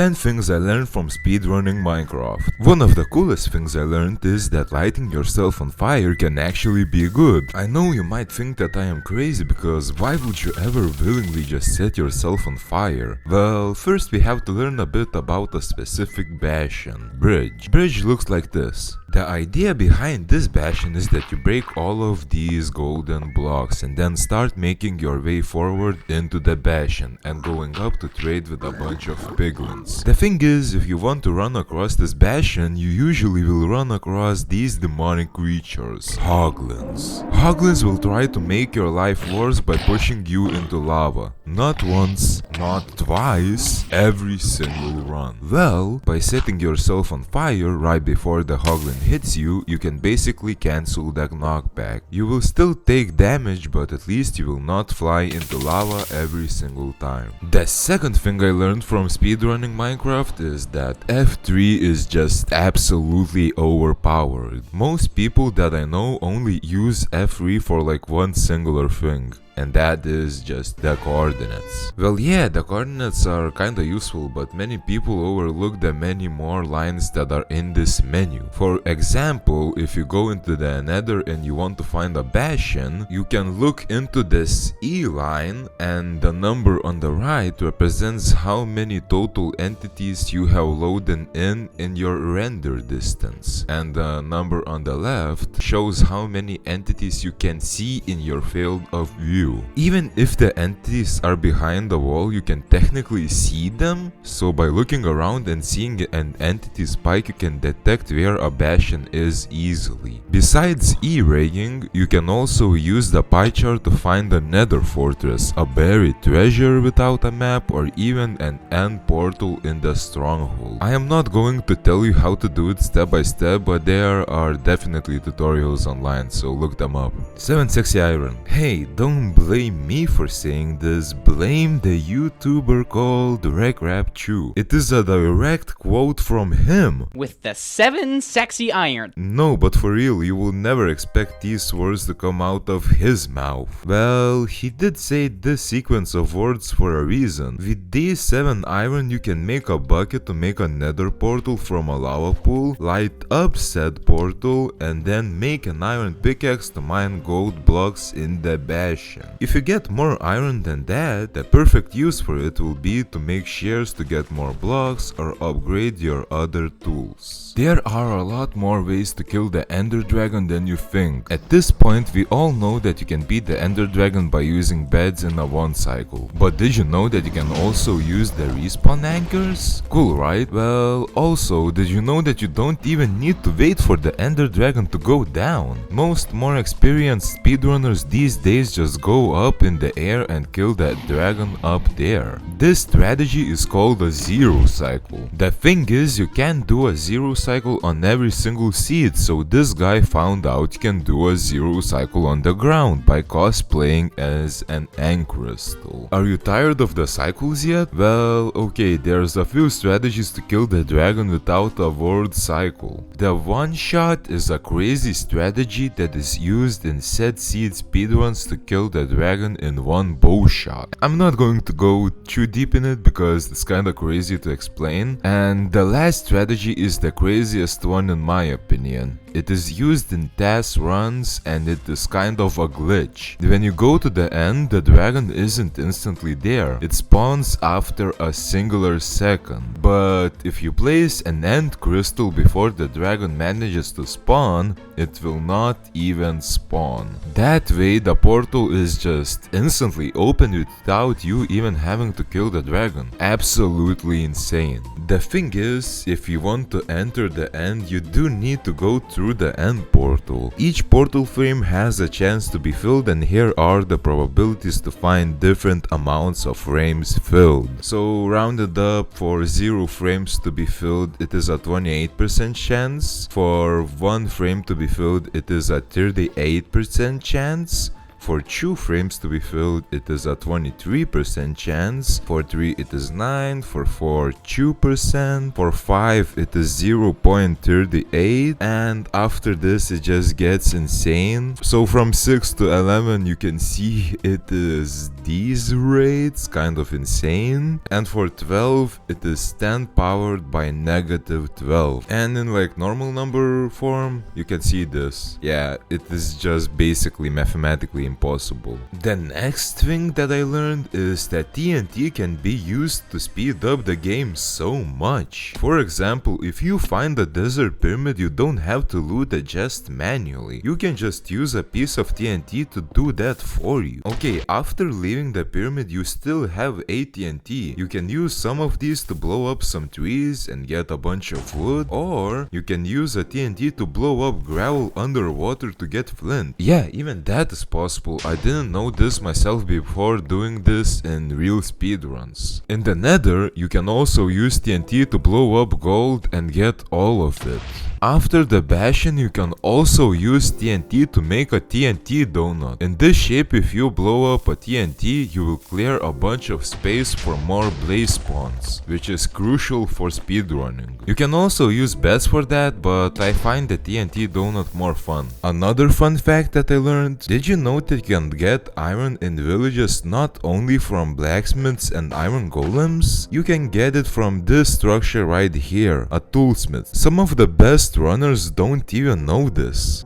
10 things I learned from speedrunning Minecraft. One of the coolest things I learned is that lighting yourself on fire can actually be good. I know you might think that I am crazy because why would you ever willingly just set yourself on fire? Well, first we have to learn a bit about a specific bastion. Bridge looks like this. The idea behind this bastion is that you break all of these golden blocks and then start making your way forward into the bastion and going up to trade with a bunch of piglins. The thing is, if you want to run across this bastion, you usually will run across these demonic creatures, hoglins. Hoglins will try to make your life worse by pushing you into lava. Not once, not twice, every single run. Well, by setting yourself on fire right before the hoglin hits you, you can basically cancel that knockback. You will still take damage, but at least you will not fly into lava every single time. The second thing I learned from speedrunning Minecraft is that F3 is just absolutely overpowered. Most people that I know only use F3 for like one singular thing, and that is just the coordinates. Well, yeah, the coordinates are kinda useful, but many people overlook the many more lines that are in this menu. For example, if you go into the nether and you want to find a bastion, you can look into this E line, and the number on the right represents how many total entities you have loaded in your render distance, and the number on the left shows how many entities you can see in your field of view. Even if the entities are behind the wall, you can technically see them, so by looking around and seeing an entity spike, you can detect where a bastion is easily. Besides E-raying, you can also use the pie chart to find a nether fortress, a buried treasure without a map, or even an end portal in the stronghold. I am not going to tell you how to do it step by step, but there are definitely tutorials online, so look them up. 7 sexy iron. Hey, don't blame me for saying this, blame the YouTuber called RegRapChew. It is a direct quote from him. With the 7 sexy iron. No, but for real, you will never expect these words to come out of his mouth. Well, he did say this sequence of words for a reason. With these 7 iron, you can make a bucket to make a nether portal from a lava pool, light up said portal, and then make an iron pickaxe to mine gold blocks in the bastion. If you get more iron than that, the perfect use for it will be to make shears to get more blocks or upgrade your other tools. There are a lot more ways to kill the ender dragon than you think. At this point, we all know that you can beat the ender dragon by using beds in a 1 cycle. But did you know that you can also use the respawn anchors? Cool, right? Well, also, did you know that you don't even need to wait for the ender dragon to go down? Most more experienced speedrunners these days just go up in the air and kill that dragon up there. This strategy is called a 0 cycle. The thing is, you can't do a 0 cycle on every single seed, so this guy found out you can do a 0 cycle on the ground by cosplaying as an end crystal. Are you tired of the cycles yet? Well, okay, there's a few strategies to kill the dragon without a word cycle. The one shot is a crazy strategy that is used in said seed speedruns to kill the dragon in 1 bow shot. I'm not going to go too deep in it because it's kinda crazy to explain. And the last strategy is the craziest one in my opinion. It is used in task runs and it is kind of a glitch. When you go to the end, the dragon isn't instantly there. It spawns after a singular second. But if you place an end crystal before the dragon manages to spawn, it will not even spawn. That way the portal is just instantly open without you even having to kill the dragon. Absolutely insane. The thing is, if you want to enter the end, you do need to go through the end portal. Each portal frame has a chance to be filled, and here are the probabilities to find different amounts of frames filled. So rounded up, for 0 frames to be filled, it is a 28% chance. For 1 frame to be filled, it is a 38% chance. For 2 frames to be filled, it is a 23% chance. For 3, it is 9. For 4, 2%. For 5, it is 0.38. And after this, it just gets insane. So from 6 to 11, you can see it is these rates, kind of insane. And for 12, it is 10 powered by negative 12. And in like normal number form, you can see this. Yeah, it is just basically mathematically impossible. The next thing that I learned is that TNT can be used to speed up the game so much. For example, if you find a desert pyramid, you don't have to loot it just manually. You can just use a piece of TNT to do that for you. Okay, after leaving the pyramid, you still have 8 TNT. You can use some of these to blow up some trees and get a bunch of wood, or you can use a TNT to blow up gravel underwater to get flint. Yeah, even that is possible. I didn't know this myself before doing this in real speedruns. In the Nether, you can also use TNT to blow up gold and get all of it. After the Bastion, you can also use TNT to make a TNT donut. In this shape, if you blow up a TNT, you will clear a bunch of space for more blaze spawns, which is crucial for speedrunning. You can also use beds for that, but I find the TNT donut more fun. Another fun fact that I learned: did you know that you can get iron in villages not only from blacksmiths and iron golems? You can get it from this structure right here, a toolsmith. Some of the best runners don't even know this.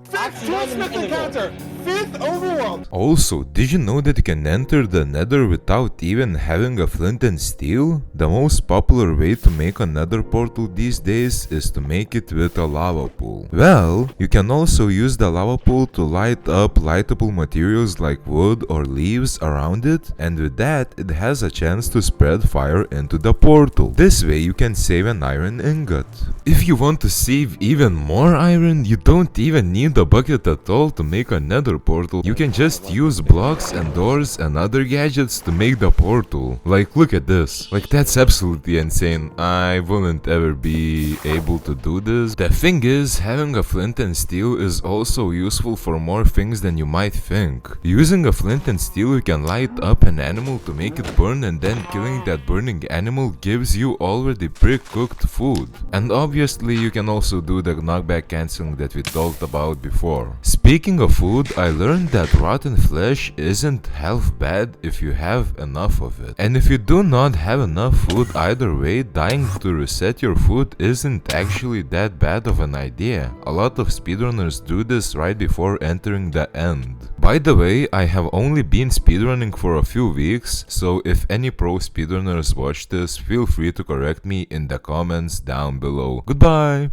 Fifth overworld. Also, did you know that you can enter the Nether without even having a flint and steel? The most popular way to make a Nether portal these days is to make it with a lava pool. Well, you can also use the lava pool to light up lightable materials like wood or leaves around it, and with that, it has a chance to spread fire into the portal. This way you can save an iron ingot. If you want to save even more iron, you don't even need a bucket at all to make a Nether portal. You can just use blocks and doors and other gadgets to make the portal. Like, look at this. Like, that's absolutely insane. I wouldn't ever be able to do this. The thing is, having a flint and steel is also useful for more things than you might think. Using a flint and steel, you can light up an animal to make it burn, and then killing that burning animal gives you already pre-cooked food. And obviously, you can also do the knockback cancelling that we talked about before. Speaking of food, I learned that rotten flesh isn't half bad if you have enough of it. And if you do not have enough food either way, dying to reset your food isn't actually that bad of an idea. A lot of speedrunners do this right before entering the end. By the way, I have only been speedrunning for a few weeks, so if any pro speedrunners watch this, feel free to correct me in the comments down below. Goodbye!